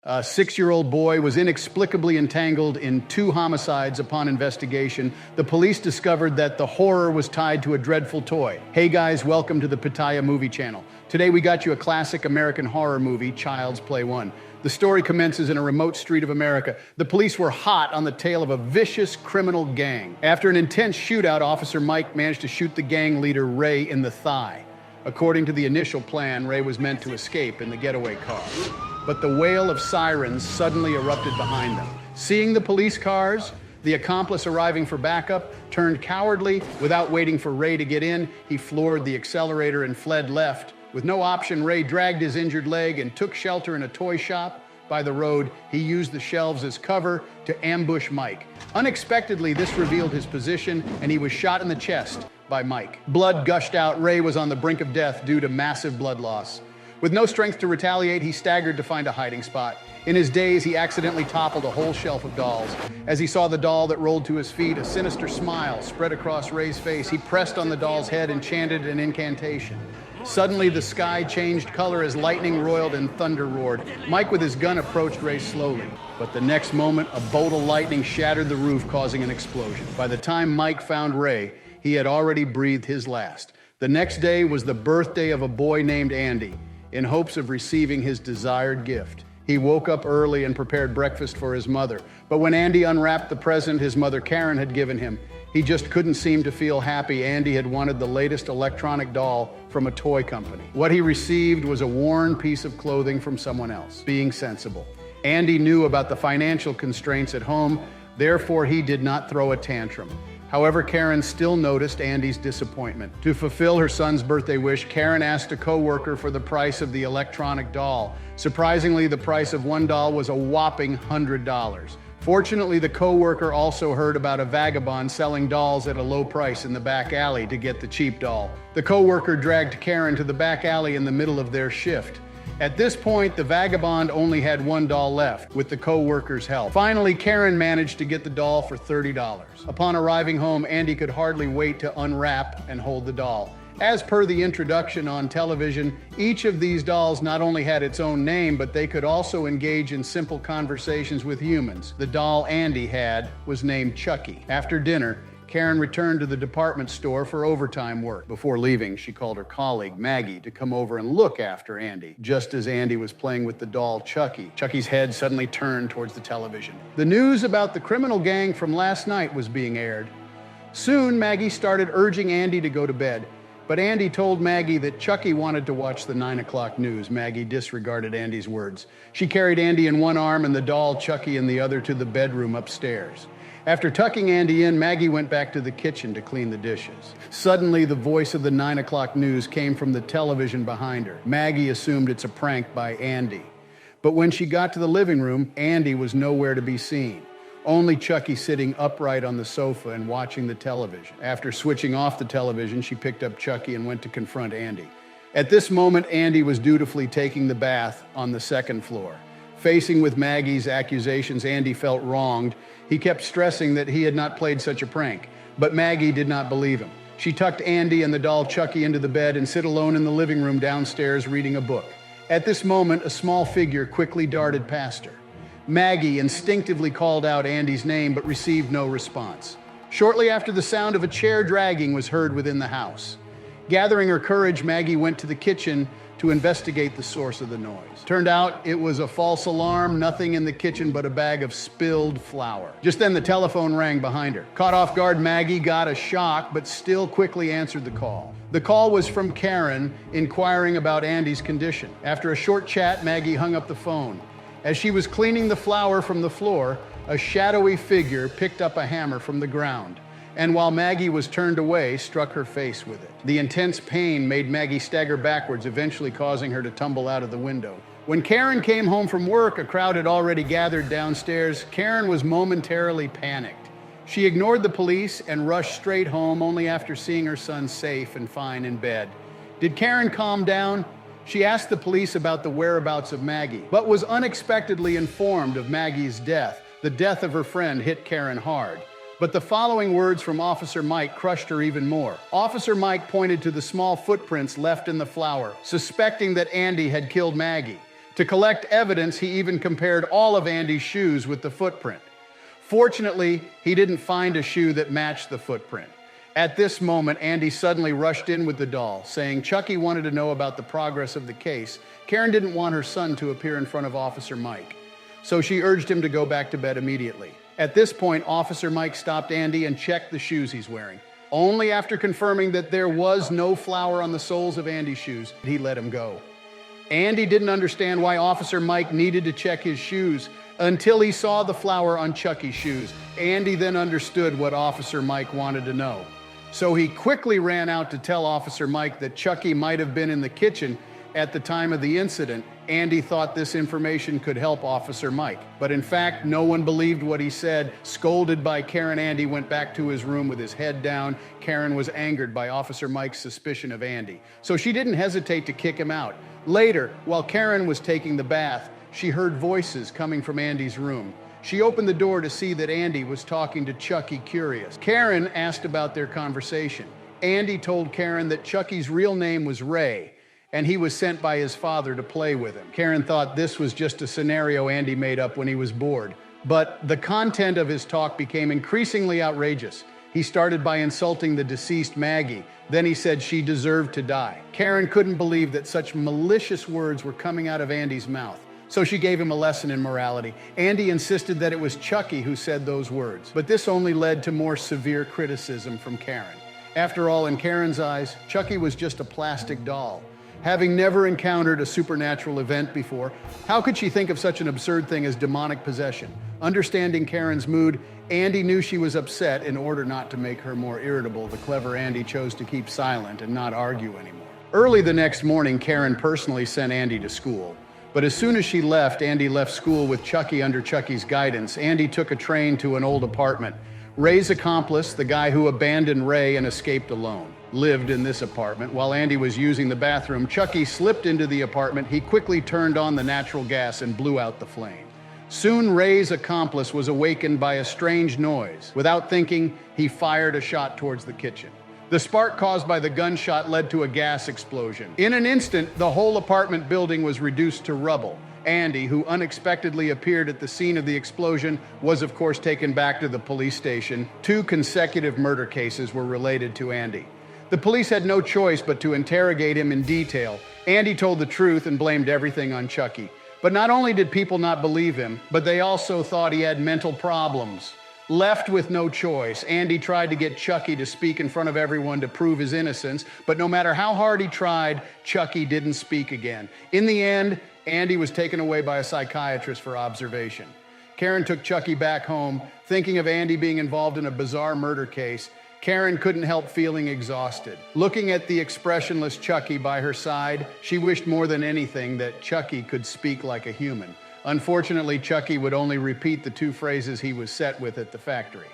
A 6-year-old boy was inexplicably entangled in 2 homicides. Upon investigation, the police discovered that the horror was tied to a dreadful toy. Hey guys, welcome to the Pitaya Movie Channel. Today we got you a classic American horror movie, Child's Play 1. The story commences in a remote street of America. The police were hot on the tail of a vicious criminal gang. After an intense shootout, Officer Mike managed to shoot the gang leader, Ray, in the thigh. According to the initial plan, Ray was meant to escape in the getaway car. But the wail of sirens suddenly erupted behind them. Seeing the police cars, the accomplice arriving for backup turned cowardly. Without waiting for Ray to get in, he floored the accelerator and fled left. With no option, Ray dragged his injured leg and took shelter in a toy shop by the road. He used the shelves as cover to ambush Mike. Unexpectedly, this revealed his position, and he was shot in the chest by Mike. Blood gushed out. Ray was on the brink of death due to massive blood loss. With no strength to retaliate, he staggered to find a hiding spot. In his daze, he accidentally toppled a whole shelf of dolls. As he saw the doll that rolled to his feet, a sinister smile spread across Ray's face. He pressed on the doll's head and chanted an incantation. Suddenly, the sky changed color as lightning roiled and thunder roared. Mike, with his gun, approached Ray slowly. But the next moment, a bolt of lightning shattered the roof, causing an explosion. By the time Mike found Ray, he had already breathed his last. The next day was the birthday of a boy named Andy. In hopes of receiving his desired gift, he woke up early and prepared breakfast for his mother. But when Andy unwrapped the present his mother Karen had given him, he just couldn't seem to feel happy. Andy had wanted the latest electronic doll from a toy company. What he received was a worn piece of clothing from someone else. Being sensible, Andy knew about the financial constraints at home, therefore he did not throw a tantrum. However, Karen still noticed Andy's disappointment. To fulfill her son's birthday wish, Karen asked a co-worker for the price of the electronic doll. Surprisingly, the price of one doll was a whopping $100. Fortunately, the co-worker also heard about a vagabond selling dolls at a low price in the back alley to get the cheap doll. The co-worker dragged Karen to the back alley in the middle of their shift. At this point, the vagabond only had one doll left, with the co-worker's help. Finally, Karen managed to get the doll for $30. Upon arriving home, Andy could hardly wait to unwrap and hold the doll. As per the introduction on television, each of these dolls not only had its own name, but they could also engage in simple conversations with humans. The doll Andy had was named Chucky. After dinner, Karen returned to the department store for overtime work. Before leaving, she called her colleague, Maggie, to come over and look after Andy. Just as Andy was playing with the doll, Chucky, Chucky's head suddenly turned towards the television. The news about the criminal gang from last night was being aired. Soon, Maggie started urging Andy to go to bed. But Andy told Maggie that Chucky wanted to watch the 9 o'clock news. Maggie disregarded Andy's words. She carried Andy in one arm and the doll, Chucky, in the other to the bedroom upstairs. After tucking Andy in, Maggie went back to the kitchen to clean the dishes. Suddenly, the voice of the 9 o'clock news came from the television behind her. Maggie assumed it's a prank by Andy. But when she got to the living room, Andy was nowhere to be seen. Only Chucky sitting upright on the sofa and watching the television. After switching off the television, she picked up Chucky and went to confront Andy. At this moment, Andy was dutifully taking the bath on the second floor. Facing with Maggie's accusations, Andy felt wronged. He kept stressing that he had not played such a prank, but Maggie did not believe him. She tucked Andy and the doll Chucky into the bed and sit alone in the living room downstairs reading a book. At this moment, a small figure quickly darted past her. Maggie instinctively called out Andy's name, but received no response. Shortly after, the sound of a chair dragging was heard within the house. Gathering her courage, Maggie went to the kitchen to investigate the source of the noise. Turned out it was a false alarm, nothing in the kitchen but a bag of spilled flour. Just then the telephone rang behind her. Caught off guard, Maggie got a shock, but still quickly answered the call. The call was from Karen, inquiring about Andy's condition. After a short chat, Maggie hung up the phone. As she was cleaning the flour from the floor, a shadowy figure picked up a hammer from the ground, and while Maggie was turned away, struck her face with it. The intense pain made Maggie stagger backwards, eventually causing her to tumble out of the window. When Karen came home from work, a crowd had already gathered downstairs. Karen was momentarily panicked. She ignored the police and rushed straight home only after seeing her son safe and fine in bed. Did Karen calm down? She asked the police about the whereabouts of Maggie, but was unexpectedly informed of Maggie's death. The death of her friend hit Karen hard. But the following words from Officer Mike crushed her even more. Officer Mike pointed to the small footprints left in the flour, suspecting that Andy had killed Maggie. To collect evidence, he even compared all of Andy's shoes with the footprint. Fortunately, he didn't find a shoe that matched the footprint. At this moment, Andy suddenly rushed in with the doll, saying Chucky wanted to know about the progress of the case. Karen didn't want her son to appear in front of Officer Mike, so she urged him to go back to bed immediately. At this point, Officer Mike stopped Andy and checked the shoes he's wearing. Only after confirming that there was no flour on the soles of Andy's shoes did he let him go. Andy didn't understand why Officer Mike needed to check his shoes until he saw the flour on Chucky's shoes. Andy then understood what Officer Mike wanted to know. So he quickly ran out to tell Officer Mike that Chucky might have been in the kitchen at the time of the incident. Andy thought this information could help Officer Mike. But in fact, no one believed what he said. Scolded by Karen, Andy went back to his room with his head down. Karen was angered by Officer Mike's suspicion of Andy, so she didn't hesitate to kick him out. Later, while Karen was taking the bath, she heard voices coming from Andy's room. She opened the door to see that Andy was talking to Chucky, curious. Karen asked about their conversation. Andy told Karen that Chucky's real name was Ray, and he was sent by his father to play with him. Karen thought this was just a scenario Andy made up when he was bored. But the content of his talk became increasingly outrageous. He started by insulting the deceased Maggie. Then he said she deserved to die. Karen couldn't believe that such malicious words were coming out of Andy's mouth, so she gave him a lesson in morality. Andy insisted that it was Chucky who said those words, but this only led to more severe criticism from Karen. After all, in Karen's eyes, Chucky was just a plastic doll. Having never encountered a supernatural event before, how could she think of such an absurd thing as demonic possession? Understanding Karen's mood, Andy knew she was upset. In order not to make her more irritable, the clever Andy chose to keep silent and not argue anymore. Early the next morning, Karen personally sent Andy to school. But as soon as she left, Andy left school with Chucky under Chucky's guidance. Andy took a train to an old apartment. Ray's accomplice, the guy who abandoned Ray and escaped alone, lived in this apartment. While Andy was using the bathroom, Chucky slipped into the apartment. He quickly turned on the natural gas and blew out the flame. Soon, Ray's accomplice was awakened by a strange noise. Without thinking, he fired a shot towards the kitchen. The spark caused by the gunshot led to a gas explosion. In an instant, the whole apartment building was reduced to rubble. Andy, who unexpectedly appeared at the scene of the explosion, was of course taken back to the police station. 2 consecutive murder cases were related to Andy. The police had no choice but to interrogate him in detail. Andy told the truth and blamed everything on Chucky. But not only did people not believe him, but they also thought he had mental problems. Left with no choice, Andy tried to get Chucky to speak in front of everyone to prove his innocence, but no matter how hard he tried, Chucky didn't speak again. In the end, Andy was taken away by a psychiatrist for observation. Karen took Chucky back home, thinking of Andy being involved in a bizarre murder case. Karen couldn't help feeling exhausted. Looking at the expressionless Chucky by her side, she wished more than anything that Chucky could speak like a human. Unfortunately, Chucky would only repeat the 2 phrases he was set with at the factory.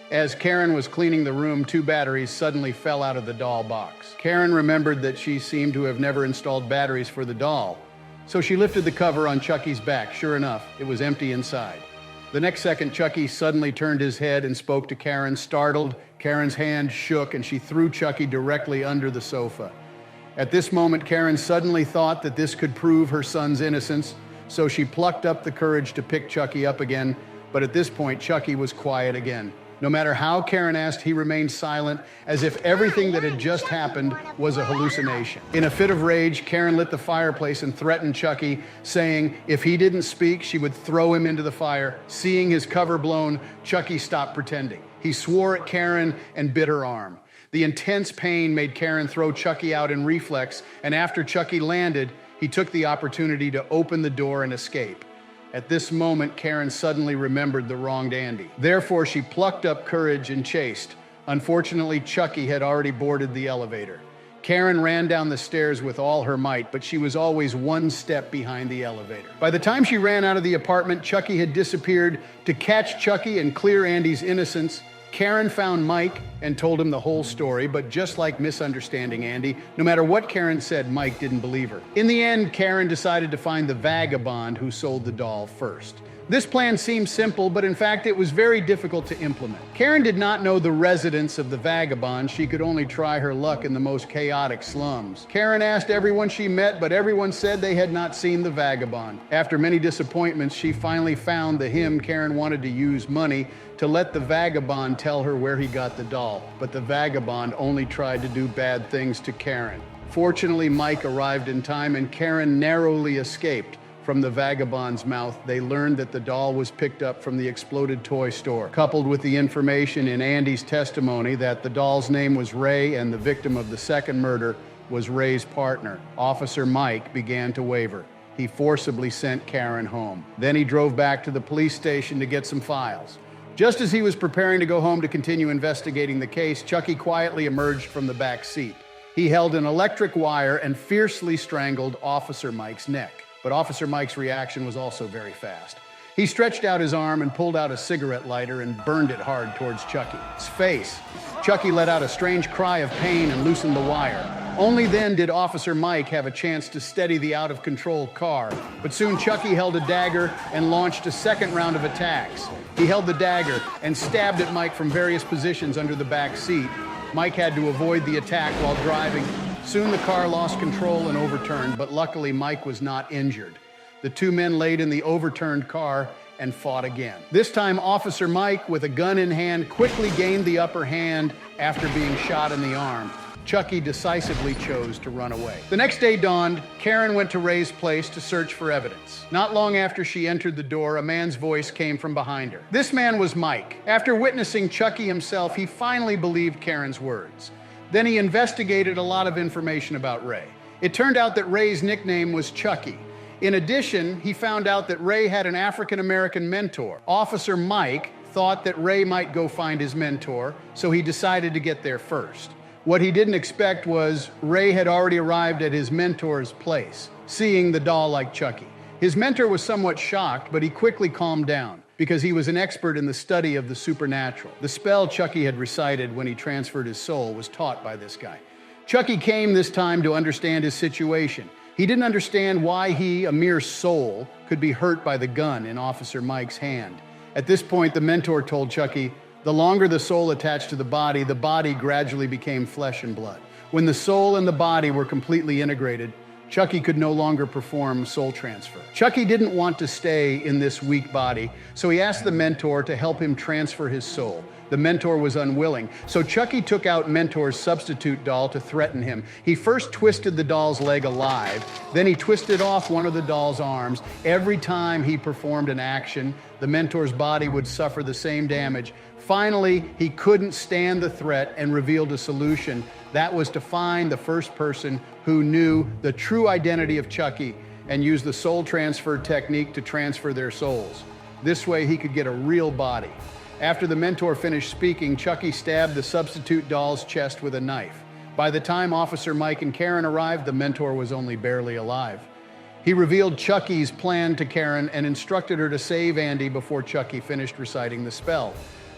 As Karen was cleaning the room, 2 batteries suddenly fell out of the doll box. Karen remembered that she seemed to have never installed batteries for the doll, so she lifted the cover on Chucky's back. Sure enough, it was empty inside. The next second, Chucky suddenly turned his head and spoke to Karen. Startled, Karen's hand shook and she threw Chucky directly under the sofa. At this moment, Karen suddenly thought that this could prove her son's innocence, so she plucked up the courage to pick Chucky up again. But at this point, Chucky was quiet again. No matter how Karen asked, he remained silent, as if everything that had just happened was a hallucination. In a fit of rage, Karen lit the fireplace and threatened Chucky, saying if he didn't speak, she would throw him into the fire. Seeing his cover blown, Chucky stopped pretending. He swore at Karen and bit her arm. The intense pain made Karen throw Chucky out in reflex, and after Chucky landed, he took the opportunity to open the door and escape. At this moment, Karen suddenly remembered the wronged Andy. Therefore, she plucked up courage and chased. Unfortunately, Chucky had already boarded the elevator. Karen ran down the stairs with all her might, but she was always 1 step behind the elevator. By the time she ran out of the apartment, Chucky had disappeared. To catch Chucky and clear Andy's innocence, Karen found Mike and told him the whole story, but just like misunderstanding Andy, no matter what Karen said, Mike didn't believe her. In the end, Karen decided to find the vagabond who sold the doll first. This plan seemed simple, but in fact it was very difficult to implement. Karen did not know the residents of the vagabond. She could only try her luck in the most chaotic slums. Karen asked everyone she met, but everyone said they had not seen the vagabond. After many disappointments, she finally found the him Karen wanted to use money to let the vagabond tell her where he got the doll. But the vagabond only tried to do bad things to Karen. Fortunately, Mike arrived in time and Karen narrowly escaped. From the vagabond's mouth, they learned that the doll was picked up from the exploded toy store, coupled with the information in Andy's testimony that the doll's name was Ray and the victim of the second murder was Ray's partner. Officer Mike began to waver. He forcibly sent Karen home. Then he drove back to the police station to get some files. Just as he was preparing to go home to continue investigating the case, Chucky quietly emerged from the back seat. He held an electric wire and fiercely strangled Officer Mike's neck. But Officer Mike's reaction was also very fast. He stretched out his arm and pulled out a cigarette lighter and burned it hard towards Chucky's face. Chucky let out a strange cry of pain and loosened the wire. Only then did Officer Mike have a chance to steady the out-of-control car. But soon Chucky held a dagger and launched a second round of attacks. He held the dagger and stabbed at Mike from various positions under the back seat. Mike had to avoid the attack while driving. Soon the car lost control and overturned, but luckily Mike was not injured. The two men laid in the overturned car and fought again. This time, Officer Mike, with a gun in hand, quickly gained the upper hand after being shot in the arm. Chucky decisively chose to run away. The next day dawned. Karen went to Ray's place to search for evidence. Not long after she entered the door, a man's voice came from behind her. This man was Mike. After witnessing Chucky himself, he finally believed Karen's words. Then he investigated a lot of information about Ray. It turned out that Ray's nickname was Chucky. In addition, he found out that Ray had an African-American mentor. Officer Mike thought that Ray might go find his mentor, so he decided to get there first. What he didn't expect was Ray had already arrived at his mentor's place, seeing the doll like Chucky. His mentor was somewhat shocked, but he quickly calmed down because he was an expert in the study of the supernatural. The spell Chucky had recited when he transferred his soul was taught by this guy. Chucky came this time to understand his situation. He didn't understand why he, a mere soul, could be hurt by the gun in Officer Mike's hand. At this point, the mentor told Chucky, the longer the soul attached to the body gradually became flesh and blood. When the soul and the body were completely integrated, Chucky could no longer perform soul transfer. Chucky didn't want to stay in this weak body, so he asked the mentor to help him transfer his soul. The mentor was unwilling, so Chucky took out mentor's substitute doll to threaten him. He first twisted the doll's leg alive, then he twisted off one of the doll's arms. Every time he performed an action, the mentor's body would suffer the same damage. Finally, he couldn't stand the threat and revealed a solution. That was to find the first person who knew the true identity of Chucky and use the soul transfer technique to transfer their souls. This way he could get a real body. After the mentor finished speaking, Chucky stabbed the substitute doll's chest with a knife. By the time Officer Mike and Karen arrived, the mentor was only barely alive. He revealed Chucky's plan to Karen and instructed her to save Andy before Chucky finished reciting the spell.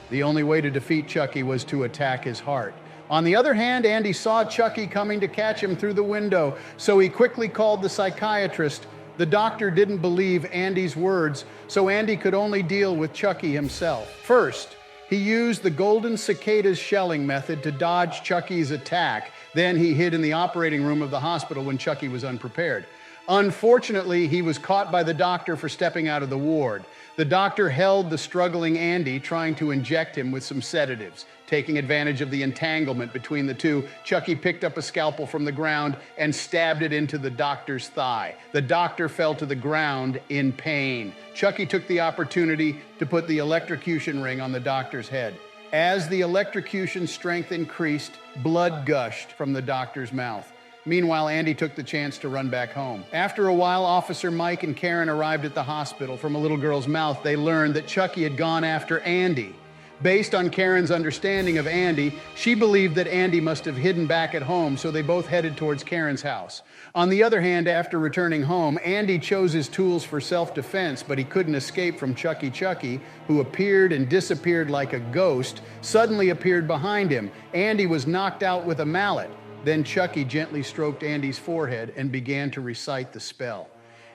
The only way to defeat Chucky was to attack his heart. On the other hand, Andy saw Chucky coming to catch him through the window, so he quickly called the psychiatrist. The doctor didn't believe Andy's words, so Andy could only deal with Chucky himself. First, he used the golden cicadas shelling method to dodge Chucky's attack. Then he hid in the operating room of the hospital when Chucky was unprepared. Unfortunately, he was caught by the doctor for stepping out of the ward. The doctor held the struggling Andy, trying to inject him with some sedatives. Taking advantage of the entanglement between the two, Chucky picked up a scalpel from the ground and stabbed it into the doctor's thigh. The doctor fell to the ground in pain. Chucky took the opportunity to put the electrocution ring on the doctor's head. As the electrocution strength increased, blood gushed from the doctor's mouth. Meanwhile, Andy took the chance to run back home. After a while, Officer Mike and Karen arrived at the hospital. From a little girl's mouth, they learned that Chucky had gone after Andy. Based on Karen's understanding of Andy, she believed that Andy must have hidden back at home, so they both headed towards Karen's house. On the other hand, after returning home, Andy chose his tools for self-defense, but he couldn't escape from Chucky. Chucky, who appeared and disappeared like a ghost, suddenly appeared behind him. Andy was knocked out with a mallet. Then Chucky gently stroked Andy's forehead and began to recite the spell.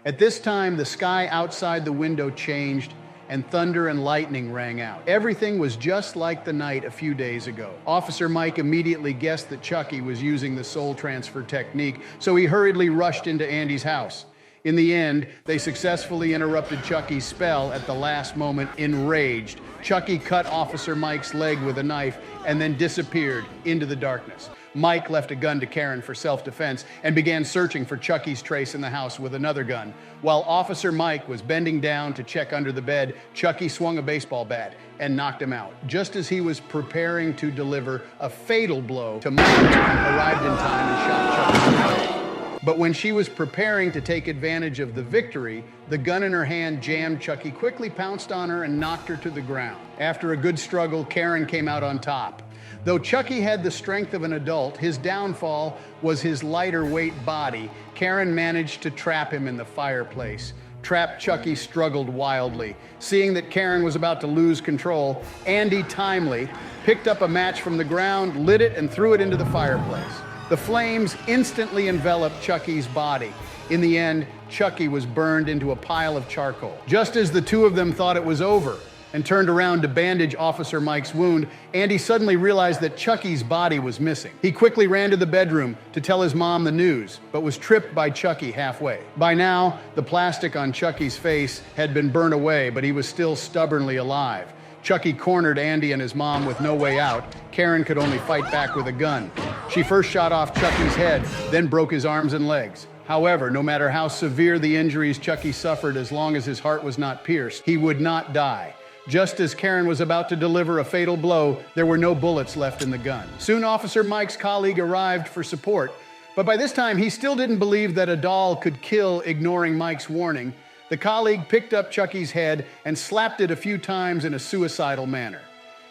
At this time, the sky outside the window changed, and thunder and lightning rang out. Everything was just like the night a few days ago. Officer Mike immediately guessed that Chucky was using the soul transfer technique, so he hurriedly rushed into Andy's house. In the end, they successfully interrupted Chucky's spell at the last moment. Enraged, Chucky cut Officer Mike's leg with a knife and then disappeared into the darkness. Mike left a gun to Karen for self-defense and began searching for Chucky's trace in the house with another gun. While Officer Mike was bending down to check under the bed, Chucky swung a baseball bat and knocked him out. Just as he was preparing to deliver a fatal blow to Mike, arrived in time and shot Chucky. But when she was preparing to take advantage of the victory, the gun in her hand jammed. Chucky quickly pounced on her and knocked her to the ground. After a good struggle, Karen came out on top. Though Chucky had the strength of an adult, his downfall was his lighter weight body. Karen managed to trap him in the fireplace. Trapped Chucky struggled wildly. Seeing that Karen was about to lose control, Andy timely picked up a match from the ground, lit it, and threw it into the fireplace. The flames instantly enveloped Chucky's body. In the end, Chucky was burned into a pile of charcoal. Just as the two of them thought it was over and turned around to bandage Officer Mike's wound, Andy suddenly realized that Chucky's body was missing. He quickly ran to the bedroom to tell his mom the news, but was tripped by Chucky halfway. By now, the plastic on Chucky's face had been burned away, but he was still stubbornly alive. Chucky cornered Andy and his mom with no way out. Karen could only fight back with a gun. She first shot off Chucky's head, then broke his arms and legs. However, no matter how severe the injuries Chucky suffered, as long as his heart was not pierced, he would not die. Just as Karen was about to deliver a fatal blow, there were no bullets left in the gun. Soon, Officer Mike's colleague arrived for support, but by this time, he still didn't believe that a doll could kill, ignoring Mike's warning. The colleague picked up Chucky's head and slapped it a few times in a suicidal manner.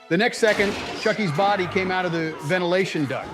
The next second, Chucky's body came out of the ventilation duct.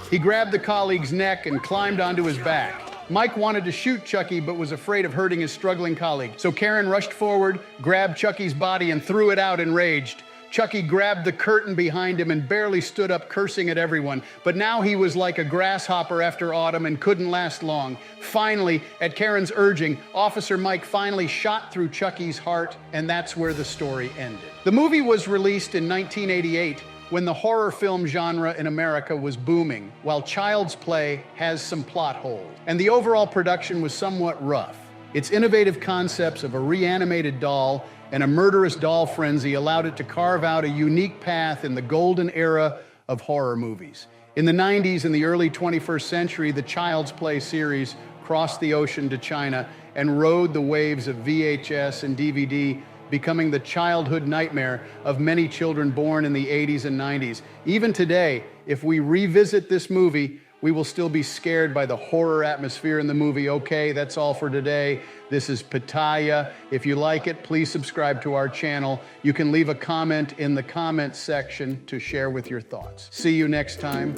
He grabbed the colleague's neck and climbed onto his back. Mike wanted to shoot Chucky, but was afraid of hurting his struggling colleague. So Karen rushed forward, grabbed Chucky's body, and threw it out enraged. Chucky grabbed the curtain behind him and barely stood up, cursing at everyone. But now he was like a grasshopper after autumn and couldn't last long. Finally, at Karen's urging, Officer Mike finally shot through Chucky's heart, and that's where the story ended. The movie was released in 1988, when the horror film genre in America was booming, while Child's Play has some plot holes. And the overall production was somewhat rough. Its innovative concepts of a reanimated doll and a murderous doll frenzy allowed it to carve out a unique path in the golden era of horror movies. In the 90s and the early 21st century, the Child's Play series crossed the ocean to China and rode the waves of VHS and DVD, becoming the childhood nightmare of many children born in the 80s and 90s. Even today, if we revisit this movie, we will still be scared by the horror atmosphere in the movie. Okay, that's all for today. This is Pitaya. If you like it, please subscribe to our channel. You can leave a comment in the comments section to share with your thoughts. See you next time.